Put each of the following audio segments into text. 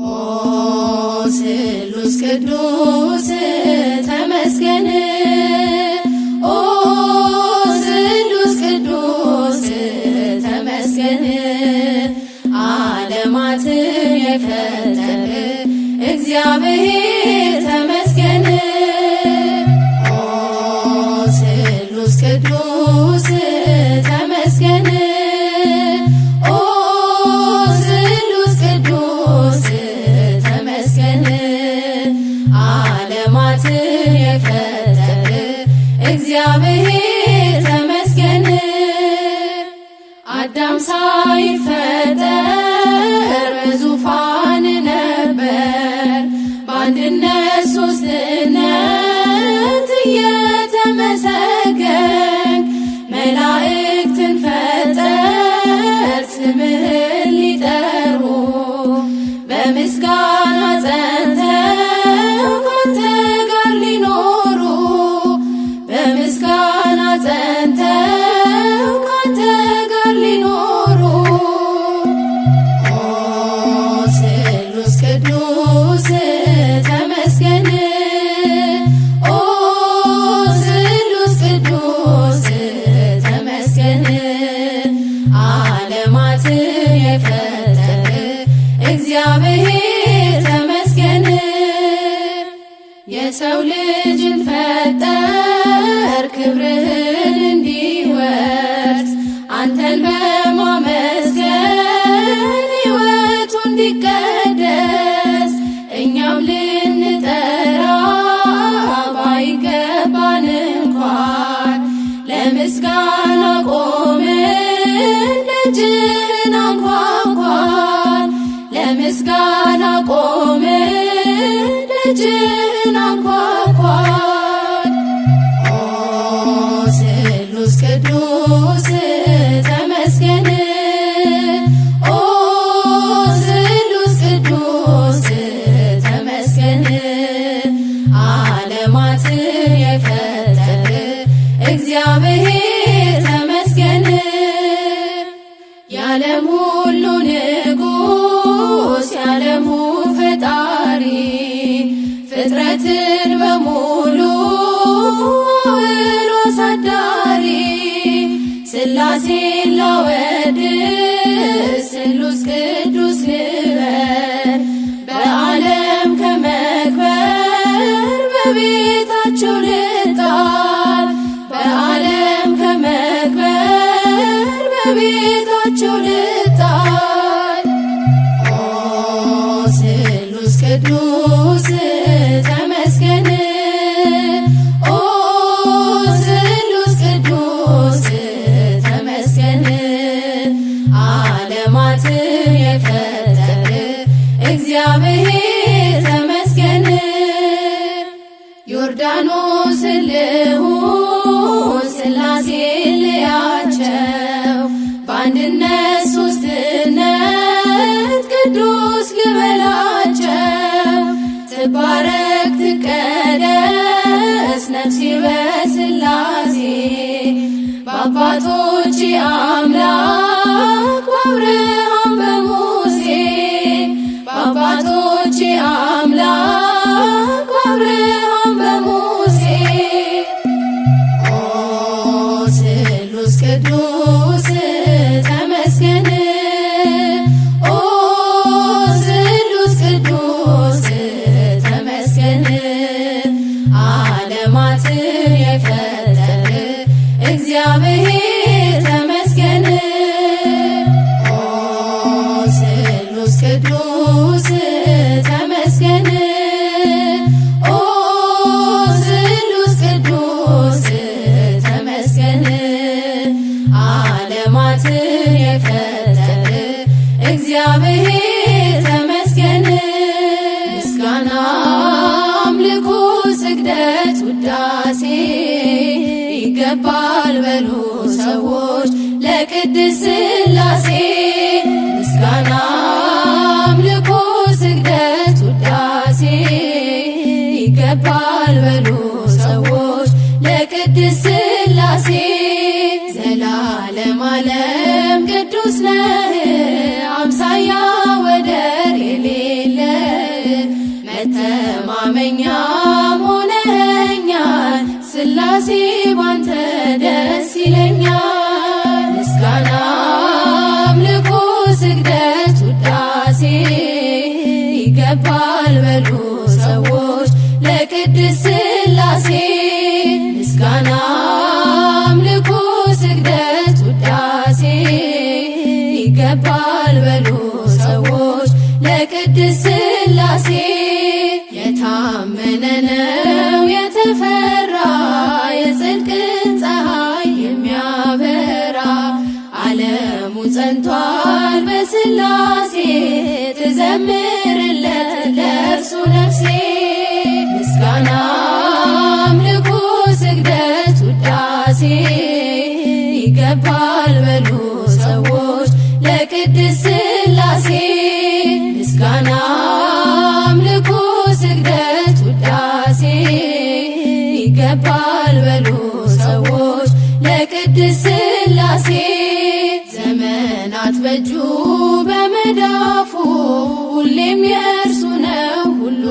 ኦ ስሉስ ቅዱስ ተመስገን ኦ ስሉስ ቅዱስ ተመስገን ዓለማትን የፈጠረ እግዚአብሔር ተመስገን ኦ ስሉስ ቅዱስ ተመስገን ኦ ስሉስ ቅዱስ ተመስገን ዓለማትን የፈጠረ እግዚአብሔር ተመስገን አዳም ሳይፈጠር በዙፋን ነበር በአንድነት ሦስትነት እየተመሰገንክ መላእክትን ፈጠር ስምህን ሊጠሩ በምስጋና ጸንተው ካንተ ጋር ሊኖሩ በምስጋና ጸንተው ካንተ ጋር ሊኖሩ ኦ ስሉስ ቅዱስ ተመስገን ኦ ስሉስ ቅዱስ ተመስገን ዓለማትን የፈጠረ እግዚአብሔር ተመስገን የሰው ልጅን ፈጠር ክብርህን እንዲወርስ አንተን በማመስገን ሕይወቱ እንዲቀደስ እኛም ልንጠራ ባይገባን እንኳን ለምስጋና ቆምን ደጅህን አንኳኳን ለምስጋና ቆምን ደጅህን አንኳኳን ኦ ስሉስ ቅዱስ ተመስገን ኦ ስሉስ ቅዱስ ተመስገን ዓለማትን የፈጠረ እግዚአብሔር ተመስገን የዓለም ሁሉ ንጉሥ የዓለሙ ፈጣሪ ፍጥረትን በሙሉ አውሎ አሳዳሪ ሥላሴን ላወድስ ስሉስ ቅዱስ ልበል በዓለም ከመክበር በቤታቸው ልጣል በዓለም ከመክበር በቤታቸው ልጣል ኦ ስሉስ ቅዱስ ተመስገን ኦ ስሉስ ቅዱስ ተመስገን ዓለማትን የፈጠረ እግዚአብሔር ተመስገን ዮርዳኖስ ልሁን ሥላሴን ልያቸው በአንድነት ሦስትነት ቅዱስ ልበላቸው ትባረክ ትቀደስ ነፍሴ በሥላሴ በአባቶች አምላክ በአብርሃም በሙሴ በአባቶች አምላክ በአብርሃም በሙሴ ኦ ስሉስ ቅዱስ ተመስገን ኦ ስሉስ ቅዱስ ተመስገን ዓለማትን የፈጠረ እግዚአብሔር ተመስገን ኦ ስሉስ ቅዱስ ተመስገን ኦ ስሉስ ቅዱስ ተመስገን ዓለማትን የፈጠረ እግዚአብሔር ተመስገን ምስጋና አምልኮ ስግደት ውዳሴ ይገባል በሉ ሰዎች ለቅድስት ሥላሴ ምስጋና አምልኮ ስግደት ውዳሴ ይገባል በሉ ሰዎች ለቅድስት ሥላሴ ዘላለም ዓለም ቅዱስ ነህ አምሳያ ወደር የሌለ ለእኛም ሆነኸኛል ሥላሴ ባንተ ደስ ይለኛል። ምስጋና አምልኮ ስግደት ውዳሴ ይገባል በሉ ሰዎች ለቅድስት ሥላሴ። ምስጋና አምልኮ ስግደት ውዳሴ ይገባል በሉ ሰዎች ለቅድስት ሥላሴ። የታመነ ነው የተፈራ የጽድቅን ፀሐይ የሚያበራ ዓለሙ ጸንቷል በሥላሴ ትዘምርለት ለእርሱ ነፍሴ። ምስጋና አምልኮ ስግደት ውዳሴ ይገባል በሉ ሰዎች ለቅድስት ሥላሴ። ምስጋና አምልኮ ስግደት ውዳሴ ይገባል በሉ ሰዎች ለቅድስት ሥላሴ። ዘመናት በእጁ በመዳፉ ሁሌም የእርሱ ነው ሁሉ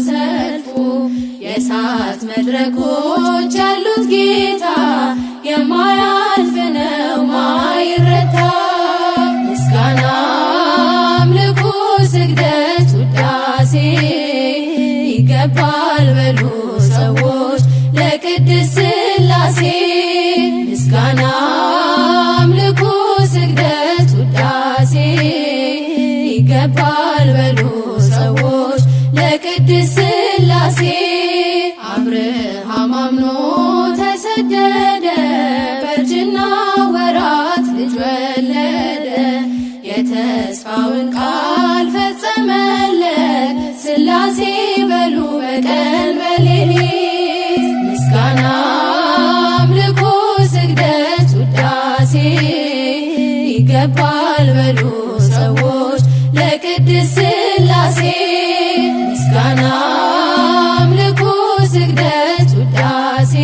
ሰልፉ። የእሳት መድረኮች ያሉት ጌታ የማያልፍ ነው ማይረታ። ምስጋና አምልኮ ስግደት ውዳሴ ይገባል በሉ ሰዎች ለቅድስት ሥላሴ። ምስጋና አምልኮ ስግደት ውዳሴ ይገባል በሉ ሰዎች ለቅድስት ሥላሴ። አብርሃም አምኖ ተሰደደ በእርጅና ወራት ልጅ ወለደ። የተስፋውን ቃል ፈጸመለት ሥላሴ በሉ በቀን በሌሊት። ምስጋና አምልኮ ስግደት ውዳሴ ይገባል በሉ ሰዎች ለቅድስት ሥላሴ። ምስጋና አምልኮ ስግደት ውዳሴ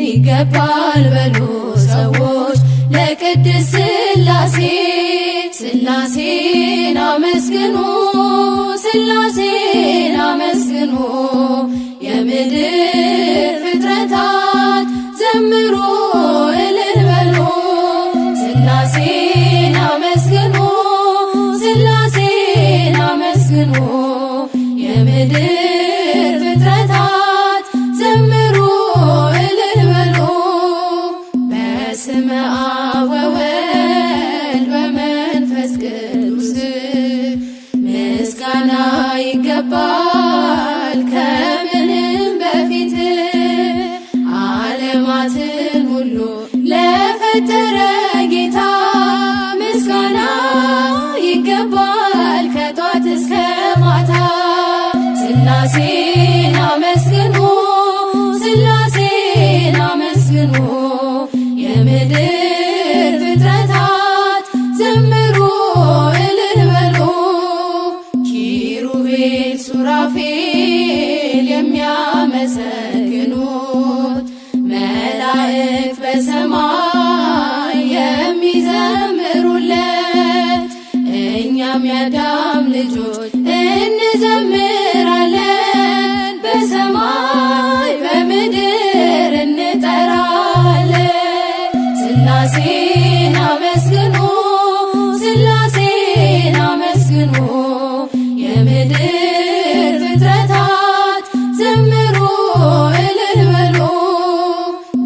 ይገባል በሉ ሰዎች ለቅድስት ሥላሴ። ሥላሴን አመስግኑ ሥላሴን አመስግኑ የምድር ፍጥረታት ዘምሩ እልል በሉ። ሥላሴን አመስግኑ ሥላሴን አመስግኑ የምድር ፍጥረታት ዘምሩ እልል በሉ። በስመ አብ ወወልድ በመንፈስ ቅዱስ ምስጋና ይገባል ከምንም በፊት። ዓለማትን ሁሉ ለፈጠረ ጌታ ምስጋና ይገባል ከጧት እስከ ማታ። ሥላሴን አመስግኑ ሥላሴን አመስግኑ የምድር ፍጥረታት ዘምሩ እልል በሉ። ኪሩቤል ሱራፌል የሚያመሰግኑት መላእክት በሰማይ የሚዘምሩለት እኛም የአዳም ልጆች እንዘምራለን በሰማይ በምድር እንጠራለን። ሥላሴን አመስግኑ ሥላሴን አመስግኑ የምድር ፍጥረታት ዘምሩ እልል በሉ።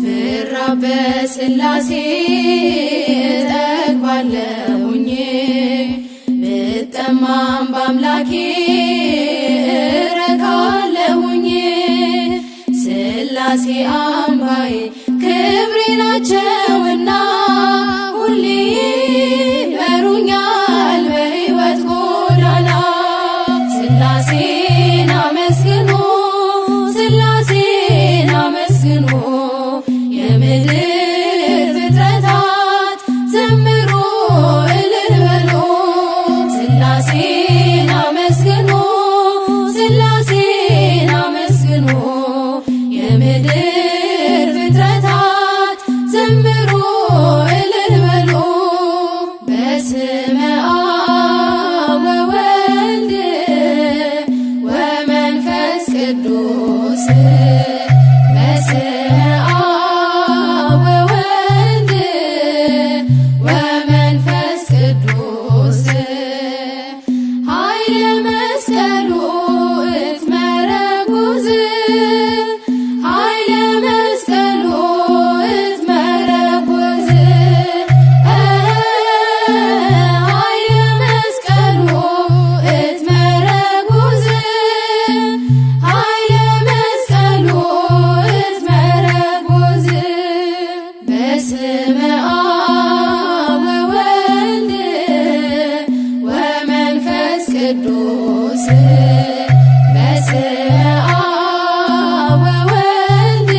ብራብ በሥላሴ እጠግባለሁኝ ብጠማም በአምላኬ እረካለሁኝ። ሥላሴ አምባዬ ክብሬ ናቸውና ሁሌ ይመሩኛል በሕይወት ጎዳና። ሥላሴን አመስግኑ ሥላሴን አመስግኑ የምድር ፍጥረታት ዘምሩ እልል በሉ። ሥላሴን አመስግኑ ሥላሴን አመስግኑ የምድር ፍጥረታት ዘምሩ እልል በሉ። በስመ አብ ወወልድ ቅዱስ በስመ አብ ወወልድ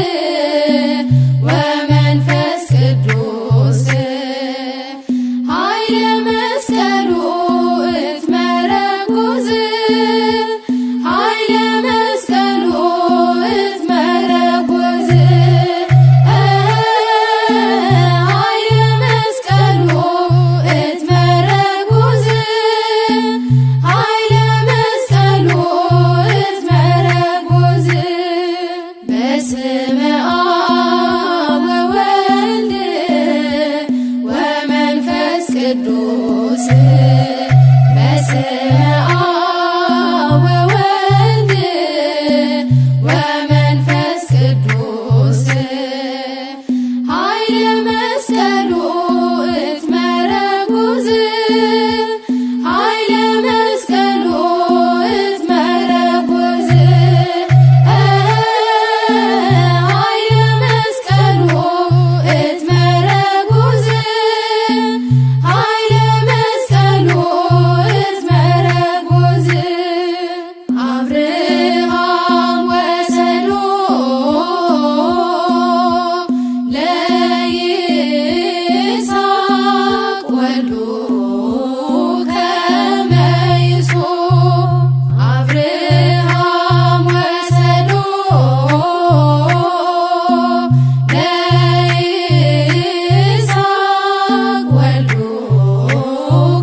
ወመንፈስ ቅዱስ ኃይለ መስቀሉ እትመረጉዝ ኃይለ መስቀሉ እትመረጉዝ ኃይለ መስቀሉ እትመረጉዝ ኃይለ መስቀሉ እትመረጉዝ በስመ አብ ወወልድ ወመንፈስ ቅዱስ በስመ አብ ወወልድ ወመንፈስ ቅዱስ ኃይለ መስቀሉ እትመረጉዝ ኃይለ መስቀሉ እትመረጉዝ ኃይለ መስቀሉ እትመረጉዝ ኃይለ መስቀሉ እትመረጉዝ አብርሃም ወሰሎ ለይስሐቅ ወልዱ ከመ ይሶብ አብርሃም ወሰሎ ለይስሐቅ ወልዱ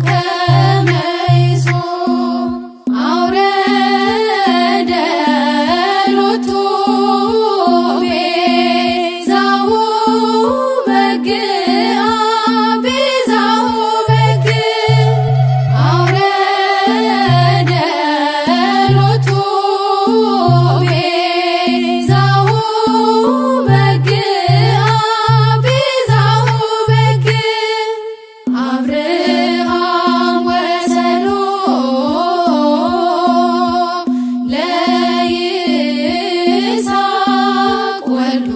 ከመ ይሶብ አውረደ ሎቱ ቤዛሁ በግአ ቤዛሁ በግዕ አውረደ ሎቱ ቤዛሁ በግአ ቤዛሁ በግዕ አብርሃም ወሰሎ ለይስሐቅ ወልዱ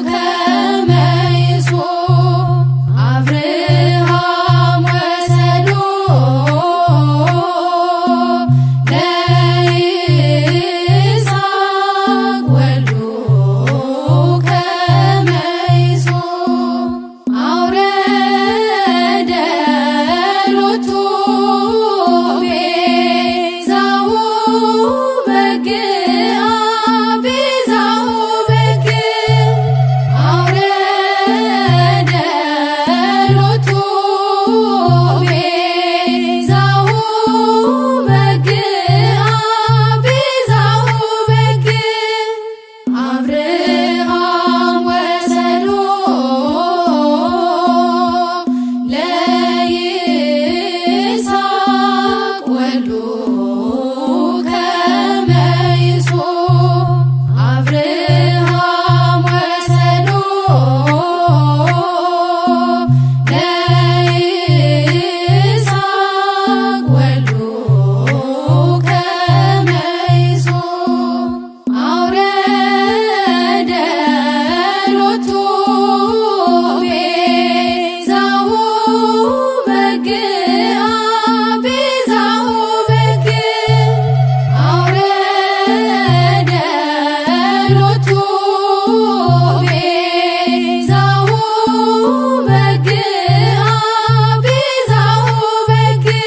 ከመ ይሶብ አብርሃም ወሰሎ ለይስሐቅ ወልዱ ከመ ይሶብ አውረደ ሎቱ ቤዛሁ በግአ ቤዛሁ በግዕ አውረደ ሎቱ ቤዛሁ በግአ ቤዛሁ በግዕ አብርሃም ወሰሎ ለይስሐቅ ወልዱ ከመ ይሶብ አብርሃም ወሰሎ ለይስሐቅ ወልዱ ከመ ይሶብ አውረደ ሎቱ ቤዛሁ በግአ ቤዛሁ በግዕ አውረደ ሎቱ ቤዛሁ በግአ ቤዛሁ በግዕ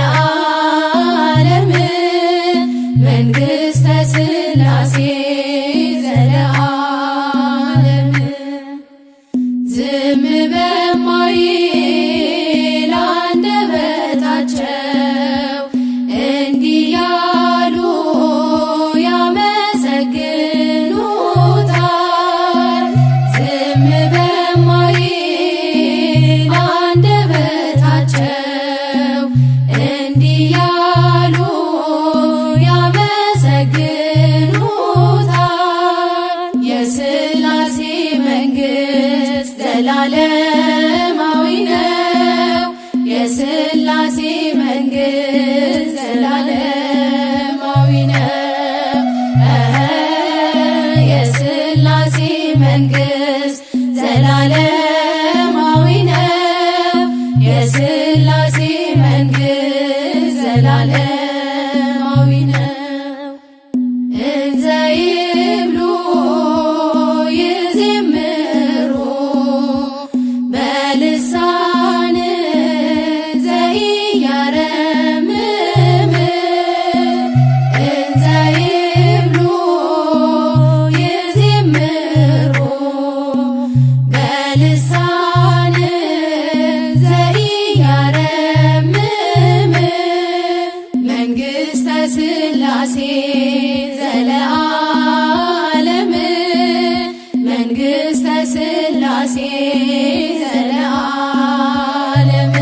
ዘለዓለም መንግሥተ ሥላሴ ዘለዓለም ዝም በማይል አንደበታቸው እንዲህ ያሉ ያመሰግኑታል። ዝም በማይል አንደበታቸው እንዲህ ያሉ ያመሰግኑታል። የሥላሴ መንግሥት ዘላለማዊ ነው። የሥላሴ መንግሥት ዘላለማዊ ነው። የሥላሴ መንግሥት ዘላለማዊ ነው። የሥላሴ መንግሥት ዘላለማዊ ነው። እንዘ ይብሉ ይዜምሩ በልሳን ዘኢያረምም እንዘ ይብሉ ይዜምሩ በልሳን ዘኢያረምም መንግሥተ ሥላሴ ዘለዓለም መንግሥተ ሥላሴ ዘለዓለም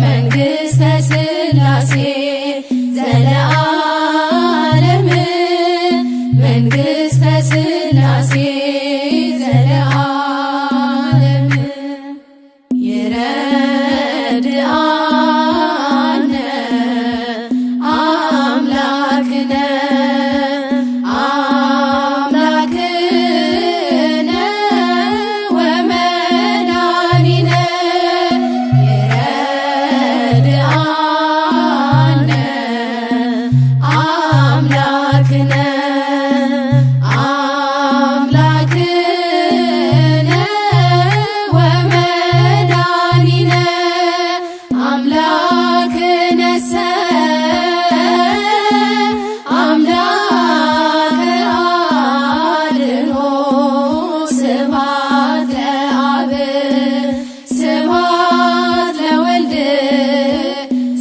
መንግሥተ ሥላሴ ዘለዓለም መንግሥተ ሥላሴ ዘለዓለም ይረድአነ አምላክነ አምላክነ ወመድኃኒነ ይረድአነ አምላክነ አምላክነ ወመድኃኒነ አምላክነሰ አምላከ አድኅኖ ስብሐት ለአብ ስብሐት ለወልድ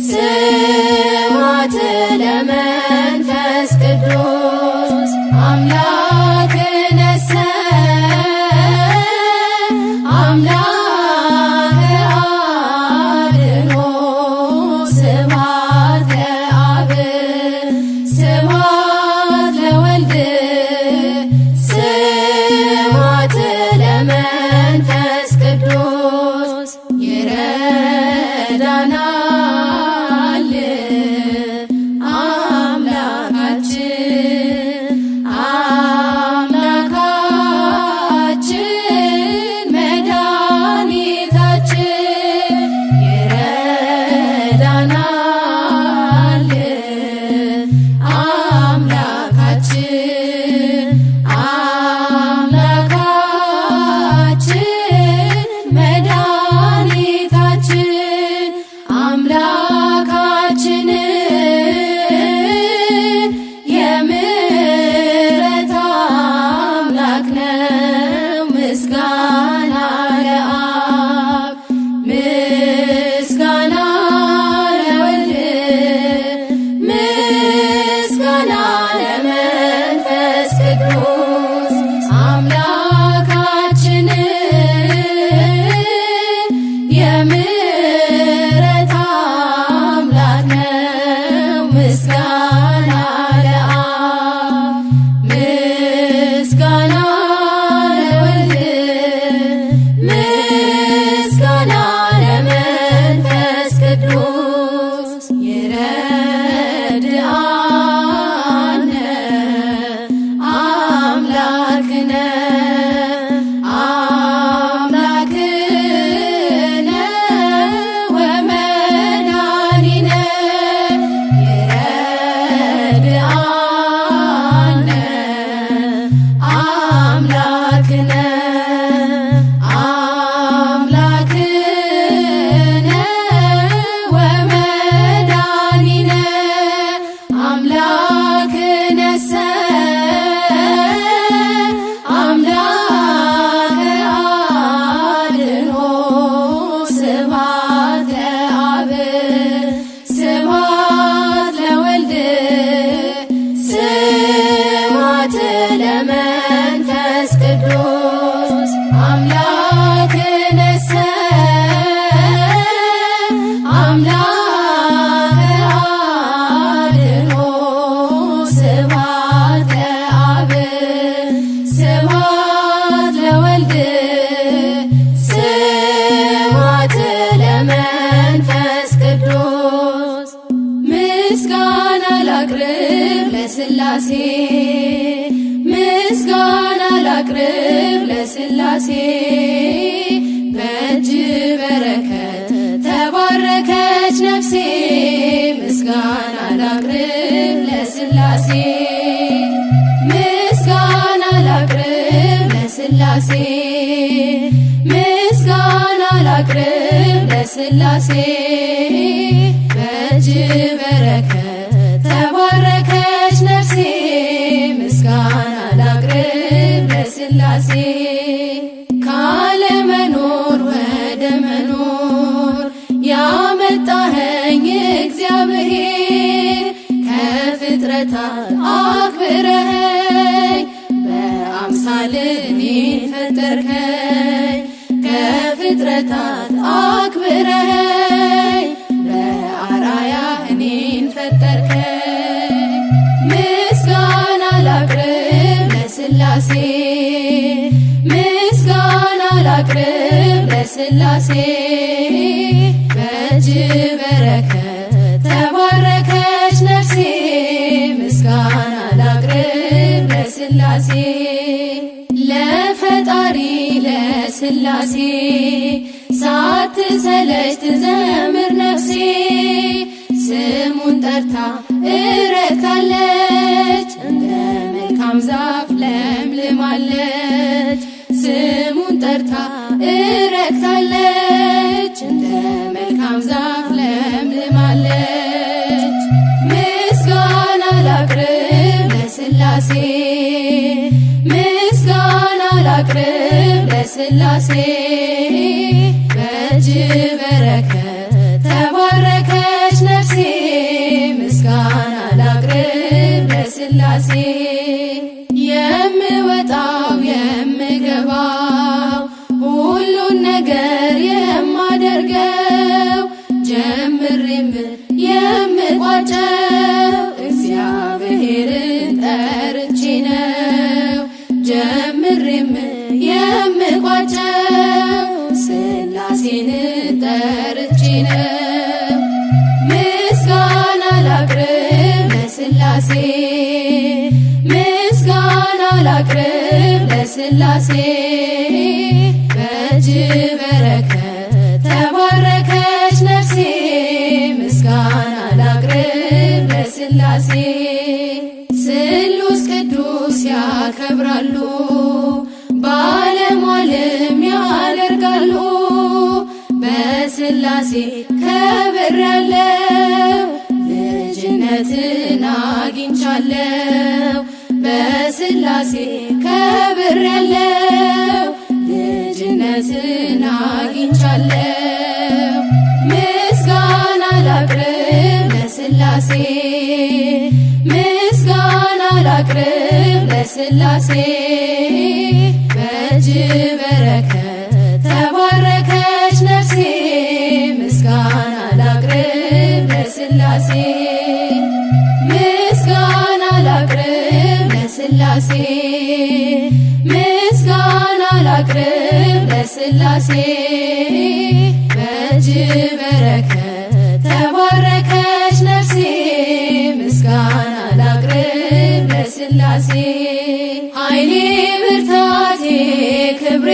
ስብሐት ለመንፈስ ቅዱስ አምላክነሰ አምላከ አድኅኖ ስብሐት ለአብ ስብሐት ለወልድ ስብሐት ለመንፈስ ቅዱስ ይረዳናል አምላካችን አምላካችን መድኃኒታችን ይረዳናል አምላካችን አምላካችን መድኃኒታችን አድኅኖ ስብሐት ለአብ ስብሐት ለወልድ ስብሐት ለመንፈስ ቅዱስ ምስጋና ላቅርብ ለሥላሴ ምስጋና ላቅርብ ለሥላሴ በእጅ በረከት ተባረከች ነፍሴ ምስጋና ላቅርብ ለሥላሴ ምስጋና ላቅርብ ለሥላሴ ምስጋና ላቅርብ ለሥላሴ በእጅ በረከት ተባረከች ነፍሴ ምስጋና ላቅርብ ለሥላሴ ካለመኖር ወደ መኖር ያመጣኸኝ እግዚአብሔር ከፍጥረታት አክብረኸኝ በአምሳልህ እኔን ፈጠርከኝ ከፍጥረታት አክብረኸኝ በአርአያህ እኔን ፈጠርከኝ ምስጋና ላቅርብ ለሥላሴ ምስጋና ላቅርብ ለሥላሴ በእጅ በረከት ተባረከች ነፍሴ ምስጋና ላቅርብ ለሥላሴ ለፈጣሪ ለሥላሴ ሳትሰለች ትዘምር ነፍሴ ስሙን ጠርታ እረክታለች እንደ መልካም ዛፍ ለምልማለች ስሙን ጠርታ እረክታለች እንደ መልካም ዛፍ ለምልማለች ምስጋና ላቅርብ ለሥላሴ ምስጋና ላቅርብ ለሥላሴ በእጅ በረከት ተባረከች ነፍሴ ምስጋና ላቅርብ ለሥላሴ የምወጣው የምገባው ሁሉን ነገር የማደርገው ጀምሬም የምቋጨው እግዚአብሔርን ጠርቼ ነው ጀምሬም የምቋጨው ሥላሴን ጠርቼ ነው ምስጋና ላቅርብ ለሥላሴ ምስጋና ላቅርብ ለሥላሴ በእጅ በረከት ተባረከች ነፍሴ ምስጋና ላቅርብ ለሥላሴ ስሉስ ቅዱስ ያከብራሉ ባለሟልም ያደርጋሉ በሥላሴ ከብሬያለሁ ልጅነትን አግኝቻለሁ በሥላሴ ከብሬያለሁ ልጅነትን አግኝቻለሁ ምስጋና ላቅርብ ለሥላሴ ምስጋና ላቅርብ ለሥላሴ በእጅ በረከት ተባረከች ነፍሴ ምስጋና ላቅርብ ለሥላሴ ምስጋና ላቅርብ ለሥላሴ ምስጋና ላቅርብ ለሥላሴ በእጅ በረከት ተባረከች ነፍሴ ምስጋና ላቅርብ ለሥላሴ ኃይሌ ብርታቴ ክብሬ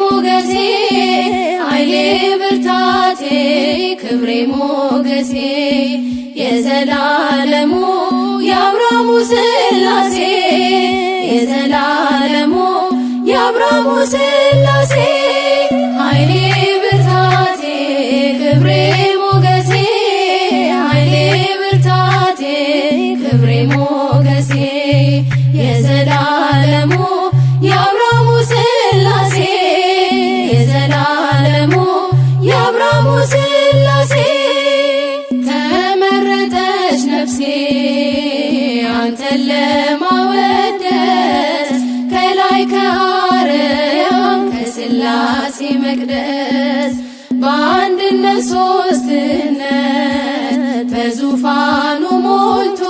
ሞገሴ ኃይሌ ብርታቴ ክብሬ ሞገሴ የዘላለሙ የአብርሃሙ ሥላሴ የዘላለሙ የአብርሃሙ ሥላሴ ኃይሌ ብርታቴ ክብሬ ሞገሴ ኃይሌ ብርታቴ ክብሬ ሞገሴ የዘላለሙ የአብርሃሙ ሥላሴ የዘላለሙ የአብርሃሙ ሥላሴ ተመረጠች ነፍሴ አንተን ለማወደስ ከላይ ከአርያም ዙፋኑ ሞልቶ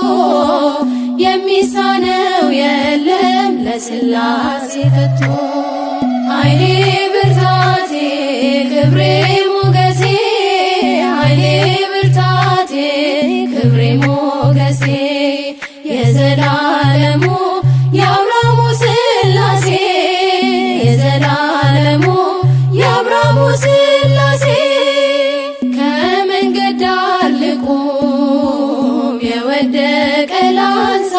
የሚሳነው የለም ለሥላሴ ከቶ። ኃይሌ ብርታቴ ክብሬ ሞገሴ ኃይሌ ብርታቴ ክብሬ ሞገሴ የዘላለሙ የአብርሃሙ ሥላሴ የዘላለሙ የአብርሃሙ ሥላሴ ከመንገድ ዳር ልቁም የወደቀ ላንሳ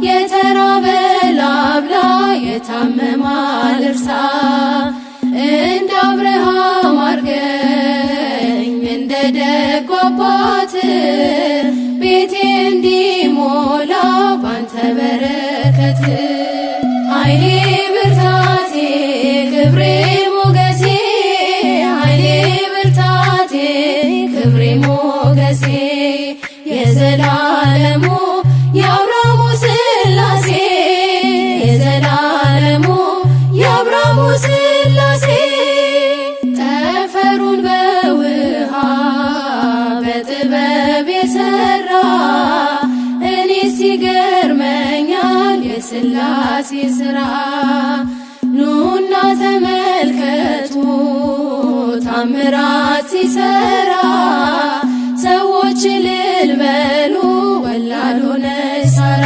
የተራበ ላብላ የታመመ ልርሳ እንደ አብርሃም አርገኝ እንደ ደጉ አባት ቤቴ እንዲሞላ ባንተ በረከት። ኃይሌ ብርታቴ ክብሬ ሞገሴ ኃይሌ ብርታቴ ክብሬ ሞገሴ የዘላለሙ የአብርሃሙ ሥላሴ የዘላለሙ የአብርሃሙ ሥላሴ ጠፈሩን በውሃ በጥበብ የሠራ እኔስ ይገርመኛል የሥላሴ ሥራ። ኑና ተመልከቱ ታምራት ሲሠራ ሰዎች እልል በሉ ወላድ ሆነች ሳራ።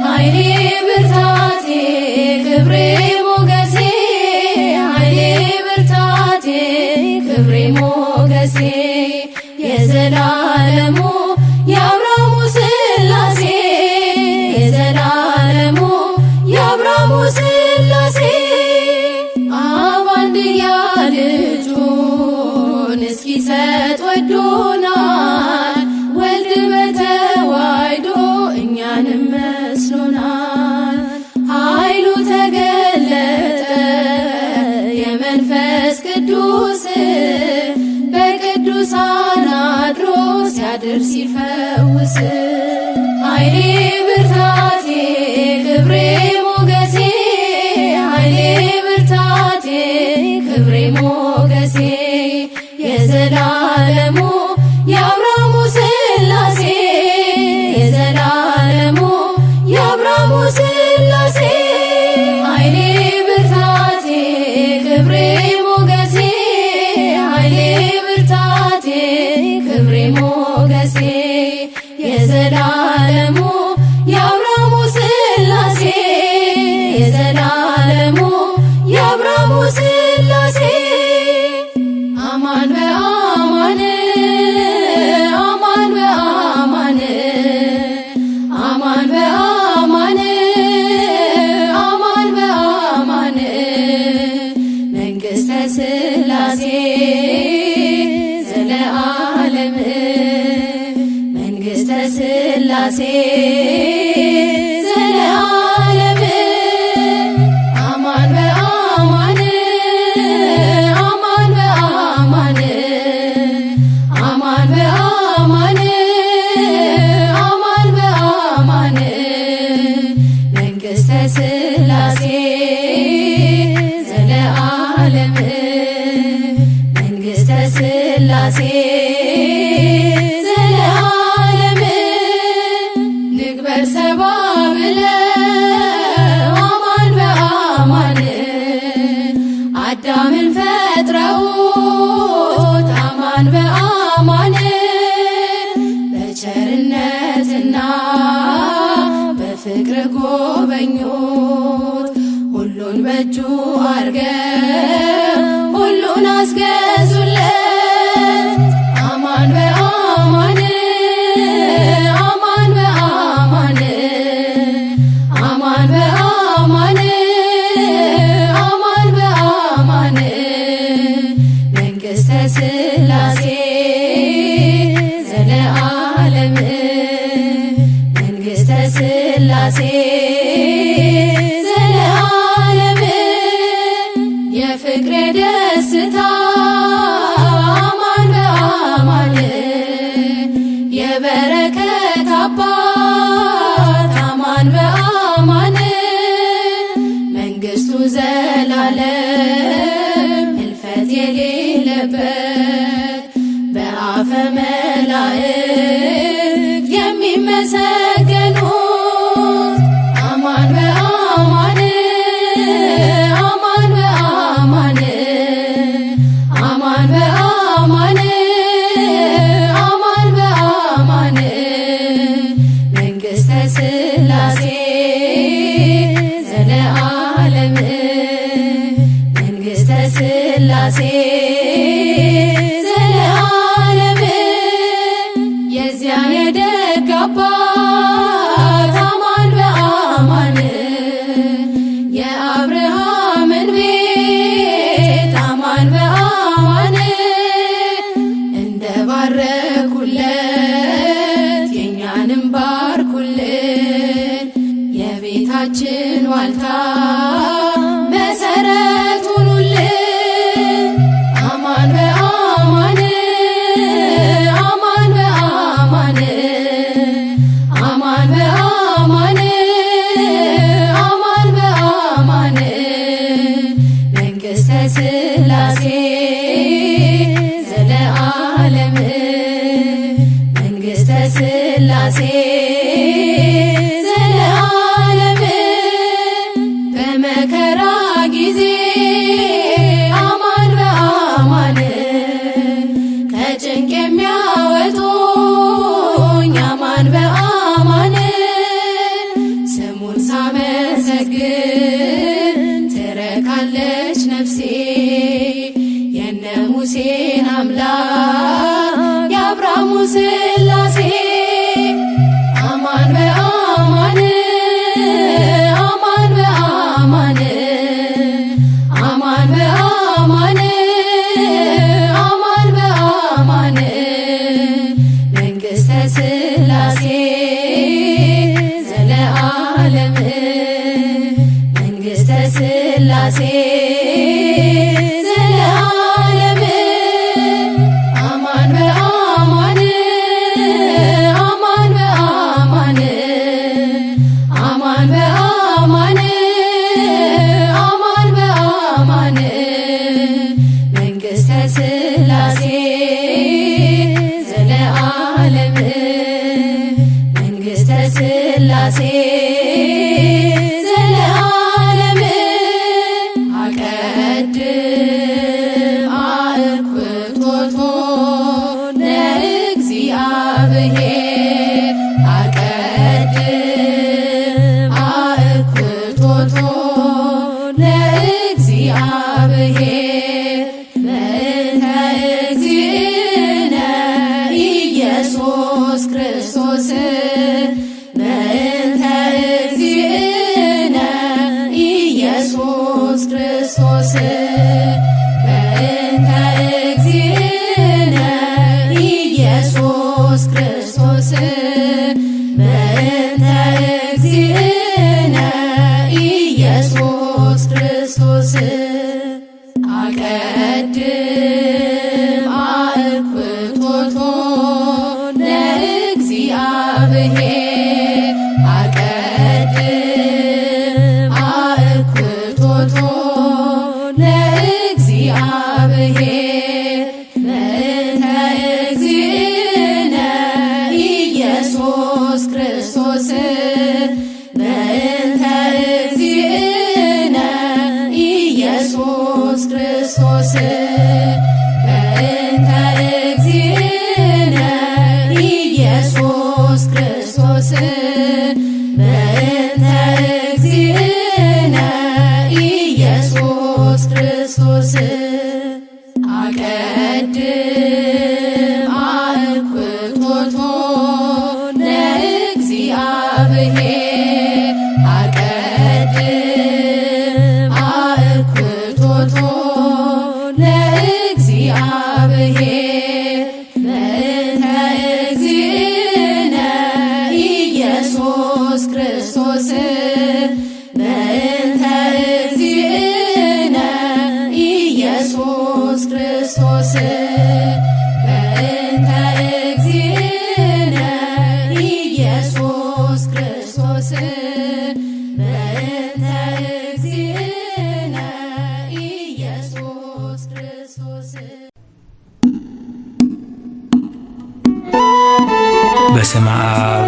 ኃይሌ ብርታቴ ክብሬ ሞገሴ ኃይሌ ብርታቴ ክብሬ ሞገሴ የዘላለሙ የአብርሃሙ ሥላሴ የዘላለሙ የአብርሃሙ ሥላሴ አብ አንድያ ልጁን እስኪሰጥ ወዶናል ወልድ በተዋሕዶ እኛንም መስሎናል። ኃይሉ ተገለጠ የመንፈስ ቅዱስ በቅዱሳን አድሮ ሲያድር ሲፈውስ። ኃይሌ ብርታቴ ክብሬ ሞገሴ ኃይሌ ብርታቴ ክብሬ ሞገሴ የዘላለሙ የአብርሃሙ ሥላሴ የዘላለሙ የአብርሃሙ ሥላሴ ኃይሌ ብርታቴ ክብሬ ሞገሴ ኃይሌ ብርታቴ ክብሬ ሞገሴ የዘላለሙ የአብርሃሙ ሥላሴ የዘላለሙ የአብርሃሙ ሥላሴ አማን በአማን አማን በአማን አማን በአማን አማን በአማን መንግሥተ ሥላሴ ዘለዓለም መንግሥተ ሥላሴ ዘለዓለም አማን በአማን አማን በአማን አማን በአማን አማን በአማን መንግሥተ ሥላሴ ዘለዓለም መንግሥተ ሥላሴ ዘለዓለም ንግበር ሰባ ብለው አማን በአማን አዳምን ፈጥረውት አማን በአማን መላእክት የሚመሰገኑት አማን በአማን አማን በአማን አማን በአማን አማን በአማን መንግሥተ ሥላሴ ዘለዓለም መንግሥተ ሥላሴ ዘለዓለም የዚያ የደግ አባት አማን በአማን የአብርሃምን ቤት አማን በአማን እንደ ባረኩለት የእኛንም ባርኩልን የቤታችን ዋልታ መሰረት ሁኑልን አማን በአማን አማን በአማን አማን በአማን አማን በአማን መንግሥተ ሥላሴ ዘለዓለም መንግሥተ ሥላሴ ዘለዓለም በመከራ ጊዜ አማን በአማን ከጭንቅ የሚያወጡኝ አማን በአማን ስሙን ሳመሰግን ትረካለች ነፍሴ የነ ሙሴን አምላክ የአብርሃሙ ሥላሴ አማን በአማን አማን በአማን አማን በአማን አማን በአማን መንግሥተ ሥላሴ ዘለዓለም መንግሥተ ሥላሴ ዘለዓለም አማን በአማን አማን በአማን አማን በአማን አማን በአማን መንግሥተ ሥላሴ ዘለዓለም መንግሥተ ሥላሴ ዘለዓለም አቀድም አእኩቶቶ ለእግዚአብሔር አቀድም አእኩቶቶ ለእግዚአብሔር በእንተ እግዚእነ ኢየሱስ ክርስቶስ በእንተ እግዚእነ ኢየሱስ ክርስቶስ በእንተ እግዚእነ ኢየሱስ ክርስቶስ በእንተ እግዚእነ ኢየሱስ ክርስቶስ አቀድም አእኩቶቶ ለእግዚአብሔር በስመ አብ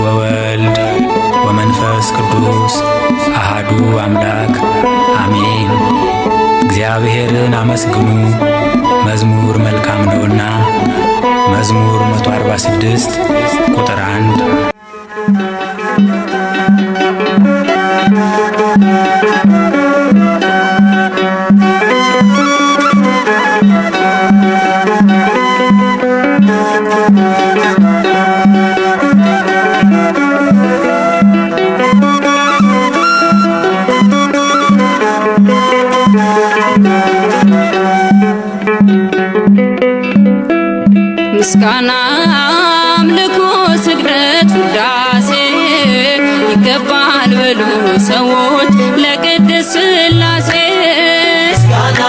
ወወልድ ወመንፈስ ቅዱስ አሃዱ አምላክ አሜን። እግዚአብሔርን አመስግኑ መዝሙር መልካም ነውና። መዝሙር 146 ቁጥር 1 ምስጋና አምልኮ ስግደት ውዳሴ ይገባል በሉ ሰዎች ለቅድስት ሥላሴ። ምስጋና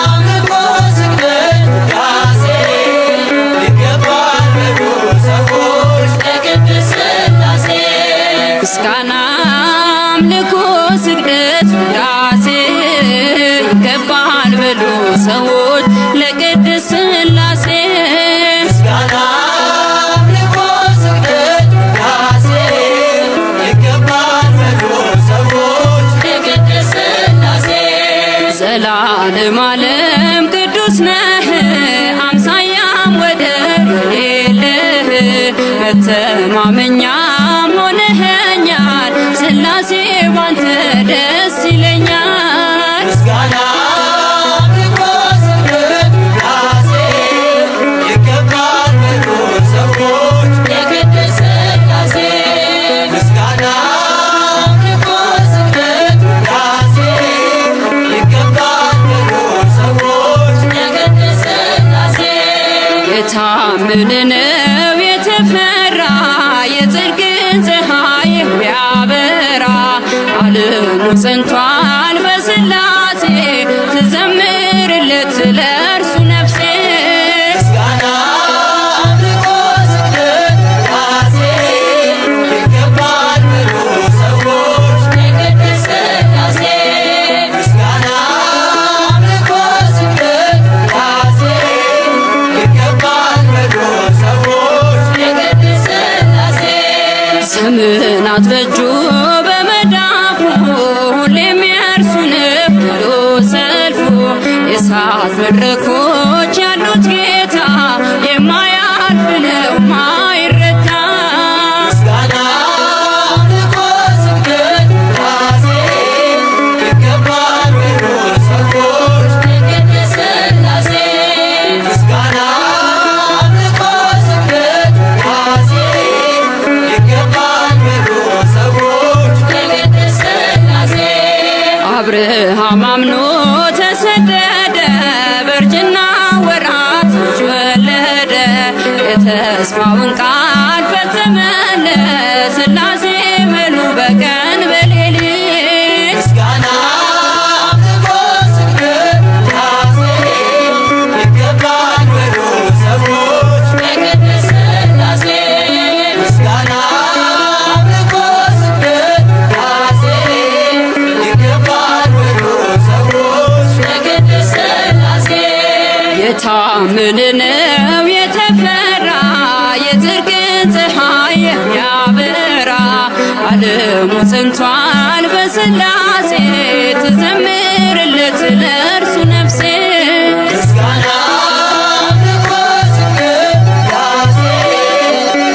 አምልኮ ስግደት ውዳሴ ይገባል በሉ ሰዎች ለቅድስት ሥላሴ። ምስጋና አምልኮ ስግደት ውዳሴ ይገባል በሉ ሰዎች ለቅድስት ሥላሴ። ዘላለም ዓለም ቅዱስ ነህ አምሳያም ወደር የሌለህ መተማመኛም ሆነኸኛል ሥላሴ ባንተ ደስ ይለኛል። ምስጋና አምልኮ ስግደት ውዳሴ ይገባል በሉ ሰዎች ለቅድስት ሥላሴ። ምስጋና አምልኮ ስግደት ውዳሴ የታመነ ነው የተፈራ የጽድቅን ፀሐይ የሚያበራ ዓለሙ ጸንቷል በሥላሴ ትዘምርለት ለእርሱ ነፍሴ። ምስጋና አምልኮ ስግደት ውዳሴ ይገባል በሉ ሰዎች ለቅድስት ሥላሴ። ምስጋና አምልኮ ስግደት ውዳሴ ይገባል በሉ ሰዎች ለቅድስት ሥላሴ። ዘመናት በእጁ በመዳፉ ሁሌም የእርሱ ነው ብሎ ሰልፉ የእሳት መድረኮች ያሉት ጌታ የማያልፍ ነው ማይረታ። ምስጋና አምልኮ ስግደት ውዳሴ ይገባል በሉ ሰዎች ለቅድስት ሥላሴ። ምስጋና አምልኮ ስግደት ውዳሴ ይገባል በሉ ሰዎች ለቅድስት ሥላሴ። አብርሃም አምኖ ተሰደደ በእርጅና ወራት ልጅ ወለደ የተስፋውን ቃል ፈጸመለት ሥላሴ በሉ በቀን በሌሊት። ምስጋና አምልኮ ስግደት ውዳሴ ይገባል በሉ ሰዎች ለቅድስት ሥላሴ። ምስጋና አምልኮ ስግደት ውዳሴ ይገባል በሉ ሰዎች ለቅድስት ሥላሴ። የታመነ ነው የተፈራ የጽድቅን ፀሐይ የሚያበራ ዓለሙ ጸንቷል በሥላሴ ትዘምርለት ለእርሱ ነፍሴ። ምስጋና አምልኮ ስግደት ውዳሴ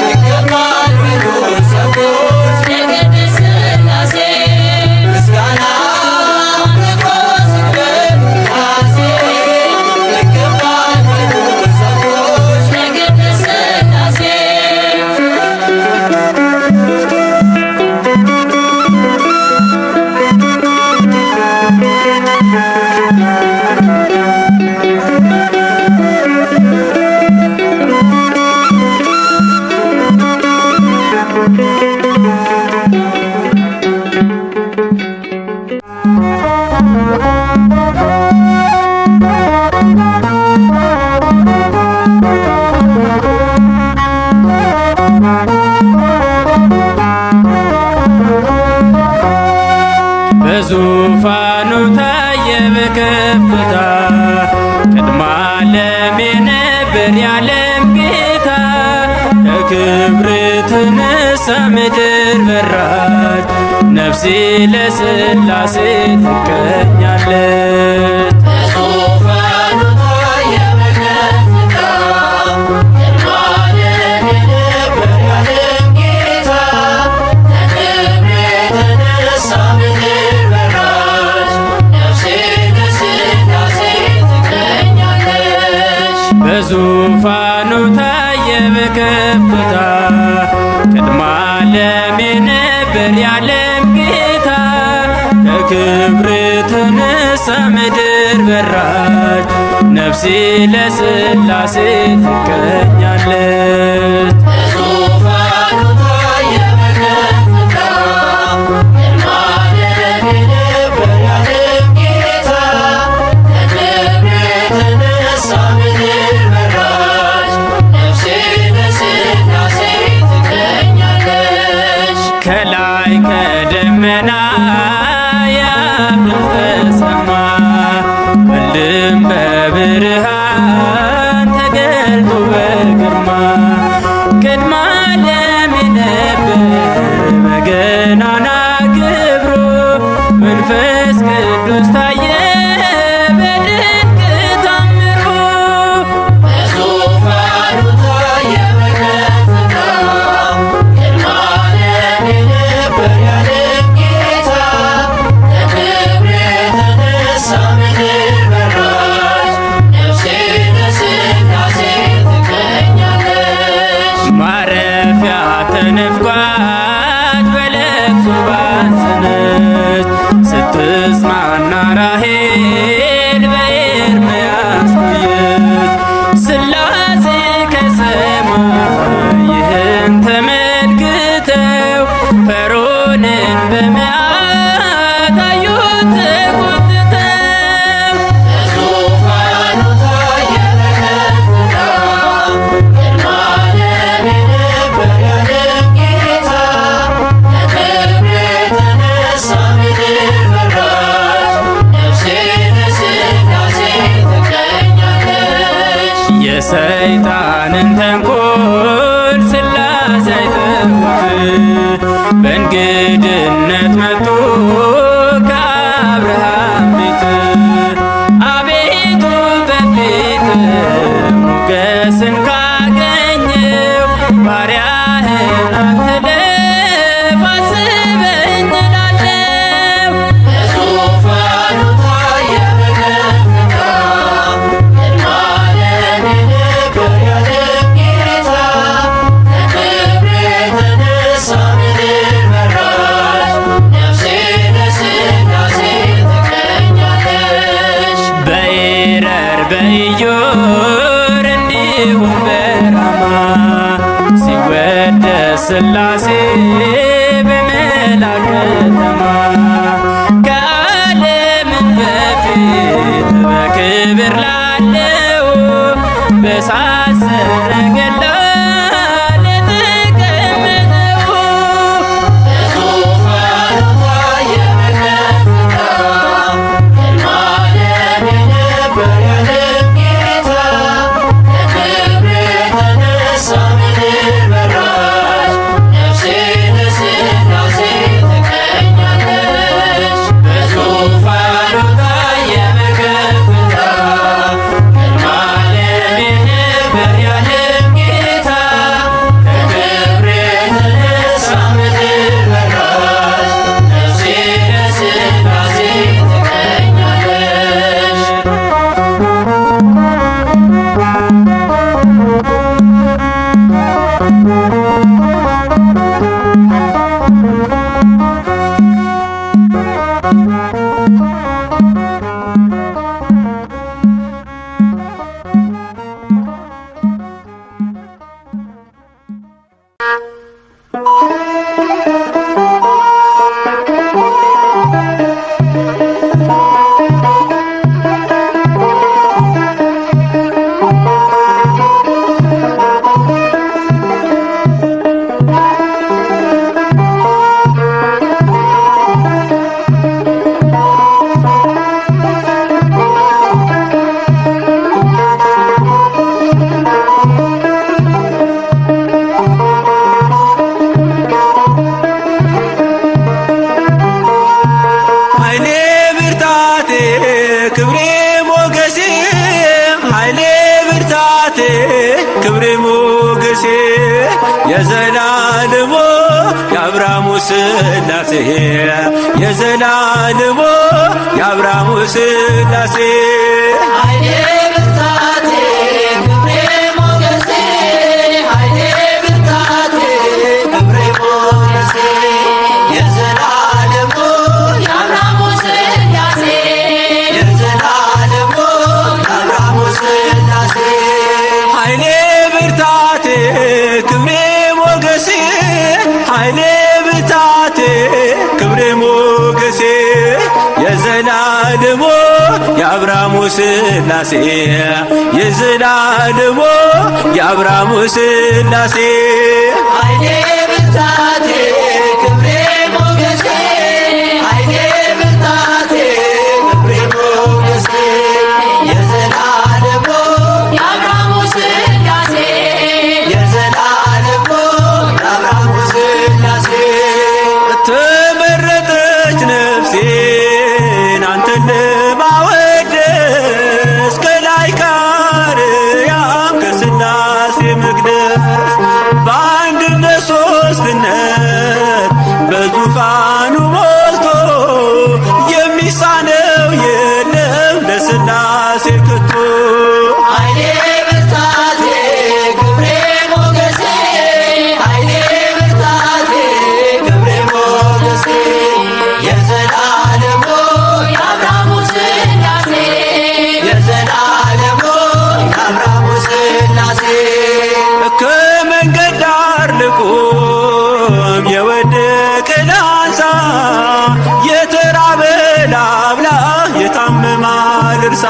ይገባል በሉ ሰዎች ለቅድስት ሥላሴ። ምስጋና አምልኮ ስግደት ውዳሴ ይገባል በሉ ሰዎች ለቅድስት ሥላሴ። በክብር ተነሳ ምድር በራች። ነፍሴ ለሥላሴ ትቀኛለች። በዙፋኑ ታየ በከፍታ ቅድመ ዓለም የነበር ያለም ጌታ። በክብር የተነሳ ምድር በራች። ነፍሴ ለሥላሴ ትቀኛለች። በዙፋኑ ታየ በከፍታ ቅድመ ዓለም የነበር ያለም ጌታ። ከክብር ተነሳ ምድር በራች። ነፍሴ ለሥላሴ ትቀኛለች። በዙፋኑ ታየ በከፍታ ቅድመ ዓለም የነበር ያለም ጌታ። ከክብር የተነሳ ምድር በራች። ነፍሴ ለሥላሴ ትቀኛለች። ከላይ ከደመና የአብ ድምፅ ተሰማ። ወልድም በብርሃን ተገልጦ በግርማ። ቅድመ ዓለም የነበር በገናና ክብሩ። መንፈስ ቅዱስ ታየ በድንቅ ታምሩ። በዙፋኑ ታየ በከፍታ ቅድመ ዓለም የነበር ያለም ጌታ። ከክብር የተነሳ ምድር በራች። ነፍሴ ለሥላሴ ትቀኛለች። ማረፊያ ተነፍቋት በለቅሶ ባዘነች። ስትጽናና ራሔል በኤርምያስ ቆየች። ሥላሴ ከሰማይ ይህን ተመልክተው ፈርዖንን በመዓት አዩት ተቆጥተው። በዙፋኑ ታየ በከፍታ ቅድመ ዓለም የነበር ያለም ጌታ። ከክብር የተነሳ ምድር በራች። ነፍሴ ለሥላሴ ትቀኛለች። የሰይጣንን ተንኮል ሥላሴ አይተውት። በእንግድነት መጡ ከአብርሃም ቤት። አቤቱ በፊት ሞገስን ካገኘው ባሪያህን አትለፍ አስበኝ እላለሁ። በዙፋኑ ታየ በከፍታ ቅድመ ዓለም የነበር ያለም ጌታ። ከክብር የተነሳ ምድር በራች። ነፍሴ ለሥላሴ ትቀኛለች። በኤረር በኢዮር እንዲሁም በራማ ሲወደስ ሥላሴ በመላክ ከተማ። ከዓለምም በፊት በክብር ላለው በእሳት ሰረገላ ለተቀመጠው። በዙፋኑ ታየ በከፍታ ቅድመ ዓለም የነበር ያለም ጌታ። ከክብር የተነሳ ምድር በራች። ነፍሴ ለሥላሴ ትቀኛለች። በዙፋኑ ታየ በከፍታ ቅድመ ዓለም የነበር ያለም የዘላለሙ የአብርሃሙ ሥላሴ የዘላለሙ የአብርሃሙ ሥላሴ ኃይሌ ብርታቴ ክብሬ ሞገሴ ኃይሌ ብርታቴ ክብሬ ሞገሴ የዘላለሙ የአብርሃሙ ሥላሴ የዘላለሙ የአብርሃሙ ሥላሴ ኃይሌ ብርታቴ ክብሬ ሞገሴ ኃይሌ ብርታቴ ክብሬ ሞገሴ የዘላለሙ የአብርሃሙ ሥላሴ የዘላለሙ የአብርሃሙ ሥላሴ ኃይሌ ብርታቴ ክብሬ ሞገሴ ኃይሌ ብርታቴ ክብሬ ሞገሴ የዘላለሙ የአብርሃሙ ሥላሴ የዘላለሙ የአብርሃሙ ሥላሴ ተመረጠች ነፍሴን አንተን ለማወደስ ከላይ ከአርያም ከሥላሴ መቅደስ በአንድነት ሦስትነት በዙፋኑ ሞልቶ የሚሳነው የለም ለሥላሴ ከቶ ኃይሌ ብርታቴ ክብሬ ሞገሴ ኃይሌ ብርታቴ ክብሬ ሞገሴ የዘላለሙ የአብርሃሙ ሥላሴ የዘላለሙ የአብርሃሙ ሥላሴ ከመንገድ ዳር ልቁም የወደቀ ላንሳ የተራበ ላብላ የታመመ ልርሳ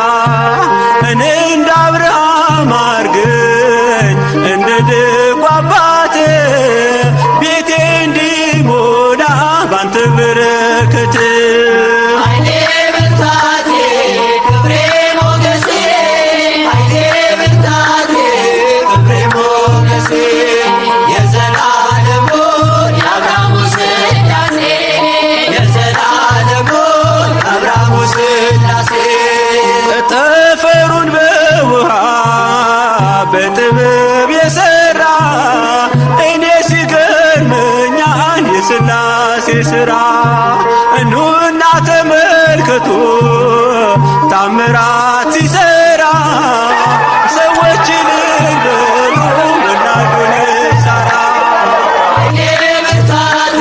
እኔ እንደ አብርሃም አርገኝ እንደ ደጉ አባት ቤቴ እንዲሞላ ባንተ በረከት ኃይሌ ብርታቴ ክብሬ ሞገሴ ኃይሌ ብርታቴ ክብሬ ሞገሴ የዘላለሙ የአብርሃሙ ሥላሴ የዘላለሙ የአብርሃሙ ሥላሴ ጠፈሩን በውሃ በጥበብ የሠራ እኔ ሲገርመኛል የሥላሴ ሥራ እኑና ተመልከቱ ታምራት ሲሠራ ሰዎችን በሉ ወላዱን ሳራ ኃይሌ ብርታቴ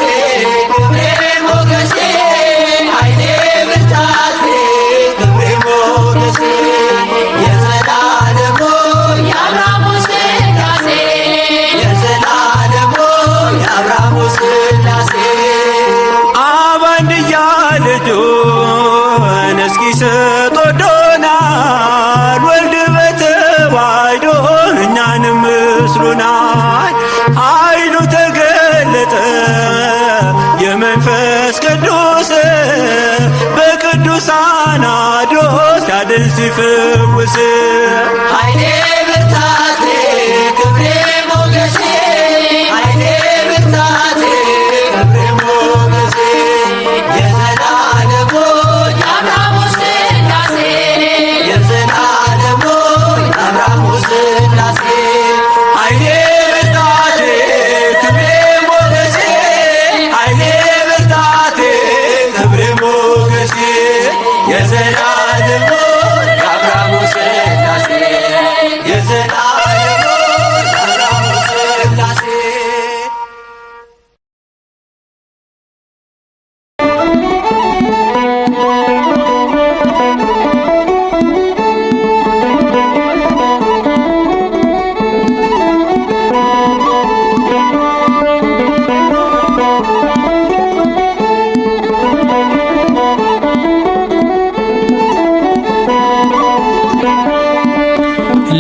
ክብሬ ሞገሴ ኃይሌ ብርታቴ ክብሬ ሞገሴ የዘላለሙ የአብርሃሙ ሥላሴ የዘላለሙ የአብርሃሙ ሥላሴ አብ አንድያ ልጁን እስኪሰጥ ወዶናል ወልድ በተዋሕዶ እኛንም መስሎናል ኃይሉ ተገለጠ የመንፈስ ቅዱስ በቅዱሳን አድሮ ሲያድን ሲፈውስ ኃይሌ ብርታቴ ክብሬ ሞገሴ ኃይሌ ብርታቴ ክብሬ ሞገሴ የዘላለሙ የአብርሃሙ ሥላሴ የዘላለሙ የአብርሃሙ ሥላሴ ኃይሌ ብርታቴ ክብሬ ሞገሴ ኃይሌ ብርታቴ ክብሬ ሞገሴ የዘላለሙ የአብርሃሙ ሥላሴ የዘላለሙ የአብርሃሙ ሥላሴ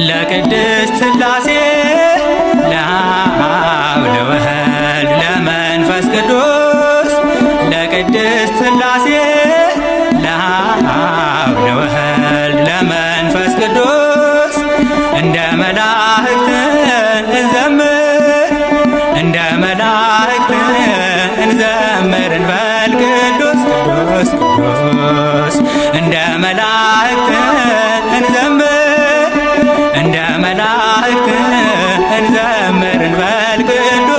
ለቅድስት ሥላሴ ለአብ ለወልድ ለመንፈስ ቅዱስ ለቅድስት ሥላሴ ለአብ ለወልድ ለመንፈስ ቅዱስ እንደ መላእክት እንዘምር እንደ መላእክት እንዘምር እንበል ቅዱስ ቅዱስ ቅዱስ እንደ መላእክት እንዘምር እንደ መላእክት እንዘምር እንበል ቅዱስ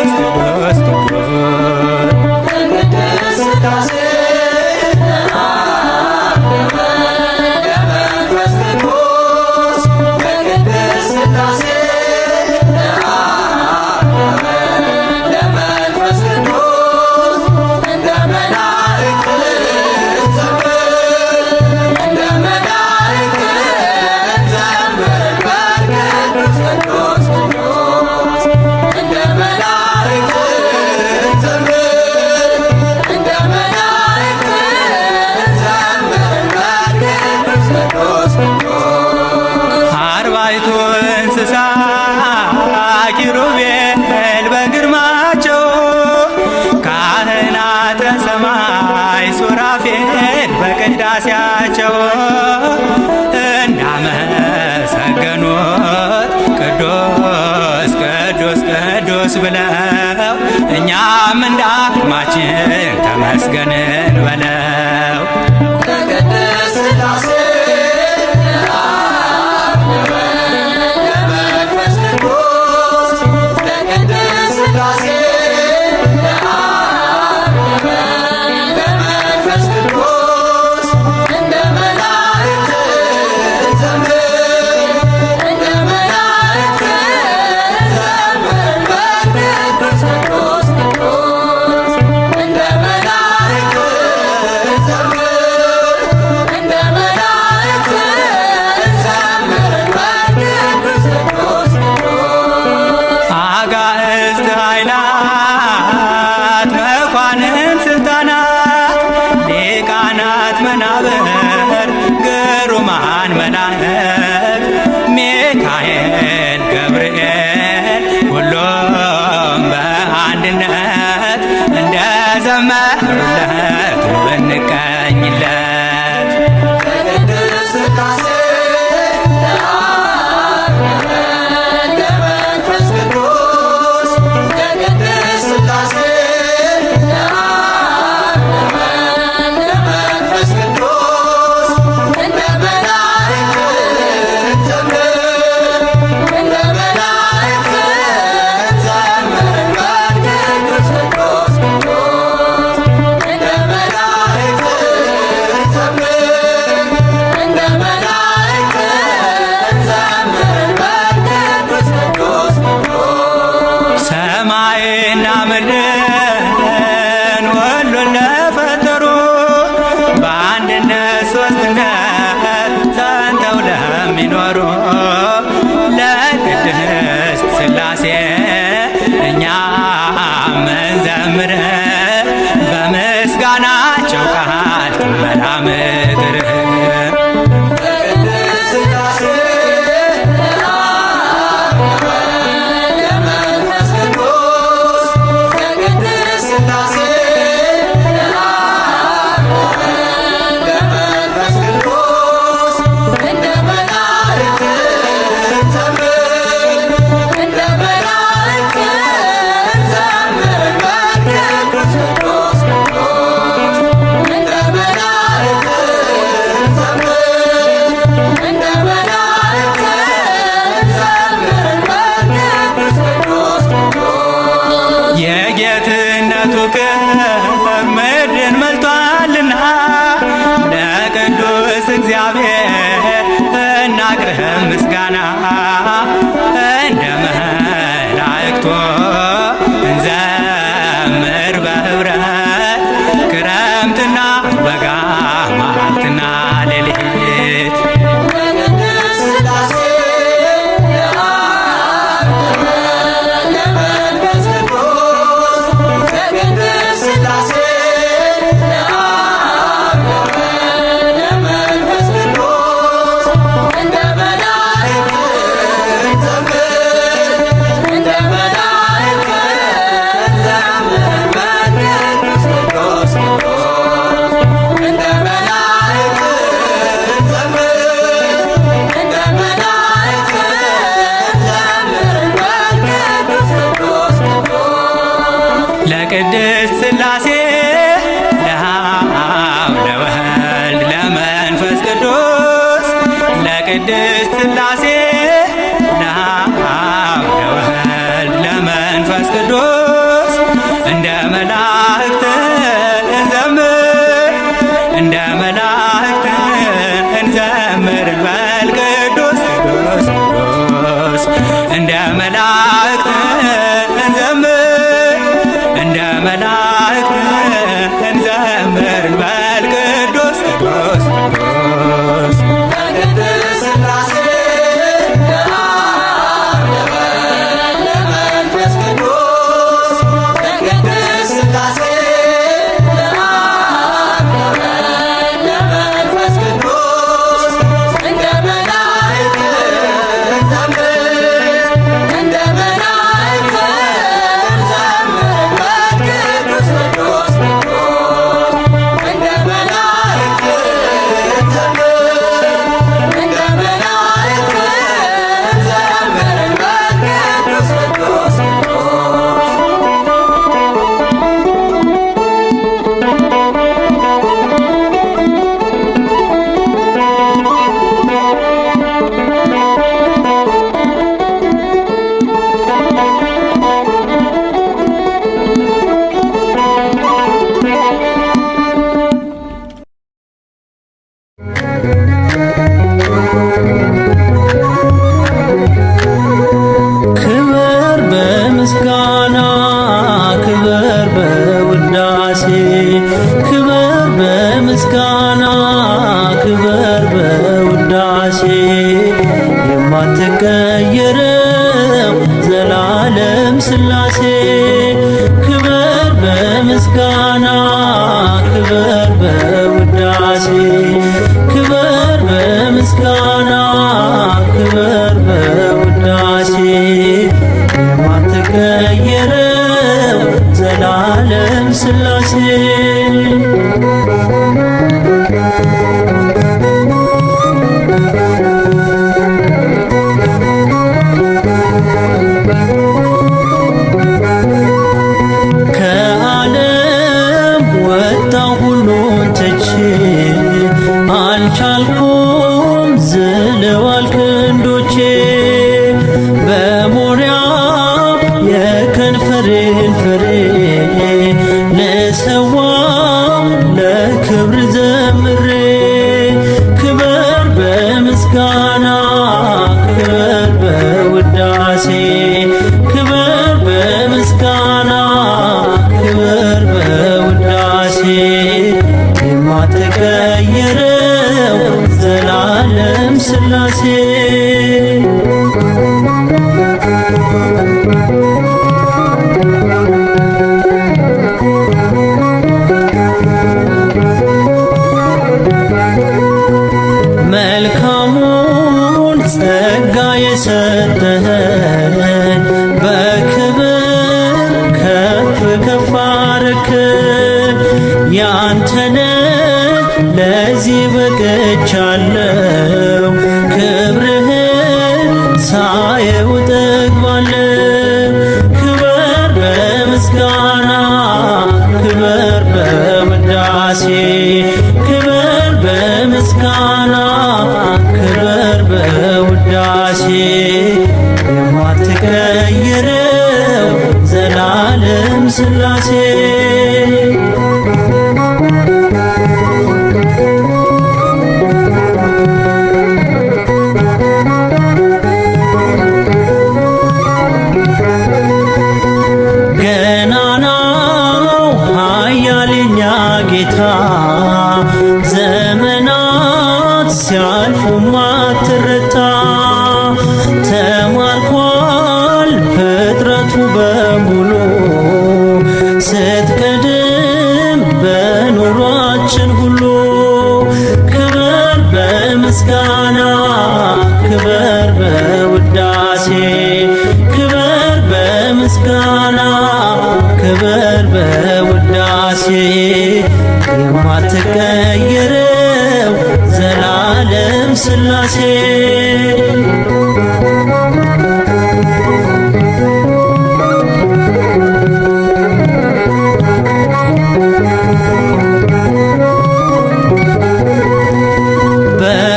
ኪሩቤል በግርማቸው ካህናተ ሰማይ ሱራፌል በቅዳሴያቸው እንዳመሰገኑት ቅዱስ ቅዱስ ቅዱስ ብለው እኛም እንደ አቅማችን ተመስገንን በለው። ለቅድስት ሥላሴ ለመንፈስ ቅዱስ ለቅድስት ሥላሴ ለመንፈስ ቅዱስ እንደ መላእክት ዘምር እንደ መላእክት ዘምር በቅዱስ ቅዱስ ቅዱስ እንደ መላእክት ዘምር እንደ መላእክት ዘምር በቅዱስ ቅዱስ ቅዱስ አጋዕዝት ኃይላት መኳንንት ስልጣናት ሊቃናት መናብር ግሩማን መላእክት ሚካኤል ገብርኤል ሁሉም በአንድነት እንደ ዘመሩለት ብንቀኝለት። ለቅድስት ሥላሴ ለመንፈስ ቅዱስ ለቅድስት ሥላሴ ለመንፈስ ቅዱስ እንደ መላእክት ዘምር እንደ መላእክት ዘምር በቅዱስ ቅዱስ ቅዱስ እንደ መላእክት ዘምር እንደ መላእክት ዘምር በቅዱስ ቅዱስ ቅዱስ ሰማይና ምድርን ሁሉን ለፈጠሩ በአንድነት ሦስትነት ጸንተው ለሚኖሩ ለቅድስት ሥላሴ እኛም እንዘምር በምስጋናቸው ቃል ትመላ ምድር። ለቅድስት ሥላሴ ለመንፈስ ቅዱስ ለቅድስት ሥላሴ ለመንፈስ ቅዱስ እንደ መላእክት ዘምር እንደ መላእክት ዘምር በቅዱስ ቅዱስ ቅዱስ እንደ መላእክት ዘምር እንደ መላእክት ዘምር በቅዱስ ቅዱስ ቅዱስ የጌትነቱ ክብር ምድርን መልቷልና ለቅዱስ እግዚአብሔር እናቅርብ ምስጋና እንደ መላእክቱ እንዘምር በኅብረት ክረምትና በጋ መዓልትና ሌሊት። ለቅድስት ሥላሴ ለመንፈስ ቅዱስ ለቅድስት ሥላሴ ለመንፈስ ቅዱስ እንደ መላእክት ዘምር እንደ መላእክት ዘምር በቅዱስ ቅዱስ ቅዱስ እንደ መላእክት ዘምር እንደ መላእክት ዘምር በቅዱስ ቅዱስ ቅዱስ ለቅድስት ሥላሴ ለአብ ለወልድ ለመንፈስ ቅዱስ ለቅድስት ሥላሴ ለአብ ለወልድ ለመንፈስ ቅዱስ እንደ መላእክት እንዘምር እንደ መላእክት እንዘምር በል ቅዱስ ቅዱስ ቅዱስ እንደ መላእክት እንዘምር እንደ መላእክት እንዘምር በል ቅዱስ ቅዱስ ቅዱስ ለቅድስት ሥላሴ ለመንፈስ ቅዱስ ለቅድስት ሥላሴ ሥላሴ ክበር በምስጋና ክበር በውዳሴ ክበር በምስጋና ክበር በውዳሴ የማትቀየረው ዘላለም ሥላሴ አልቻልኩም ዝለዋል ክንዶቼ በሞሪያ የከንፈሬን ፍሬ ልሰዋው ለክብር ዘምሬ ክበር በምስጋና ክበር በውዳሴ ክበር በምስጋና ክበር በውዳሴ የማትቀየረው ዘላለም ሥላሴ መልካሙን ጸጋ የሰጠኸን በክብር ከፍ ከፍ አረክን ያንተነ ለዚህ በቅቻለሁ ክብርህን ሳየው እጠግባለሁ ክበር በምስጋና ክበር በውዳሴ ክበር በምስጋና ክበር በውዳሴ የማትቀየረው ዘላለም ሥላሴ ጌታ ዘመናት ሲያልፉ ማትረታ ተማርኳል ፍጥረቱ በሙሉ ስትቀድም በኑሯችን ሁሉ ክበር በምስጋና ክበር በውዳሴ ክበር በምስጋና ክበር በውዳሴ የማትቀየረው ዘላለም ሥላሴ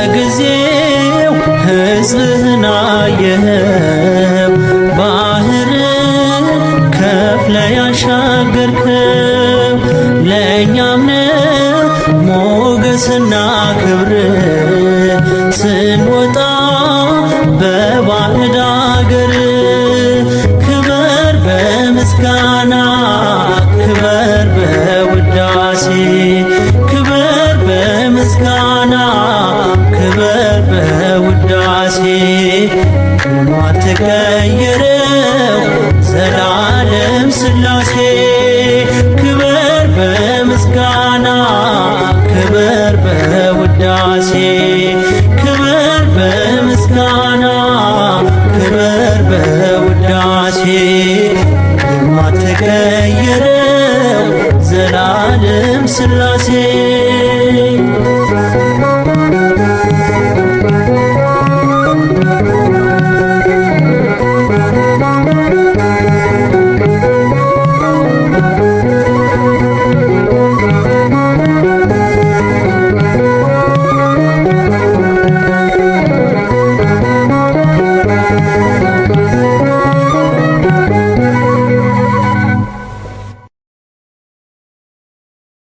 በጊዜው ሕዝብህን አየኸው ባህርን ከፍለ ያሻገርከው ለእኛም ሞገስና ክብር ስንወጣ በባዕድ አገር ክበር በምስጋና ክበር በውዳሴ ክበር በምስጋና ክበር በውዳሴ የማትቀየረው ዘላለም ሥላሴ ክበር በምስጋና ክበር በውዳሴ ክበር በምስጋና ክበር በውዳሴ የማትቀየረው ዘላለም ሥላሴ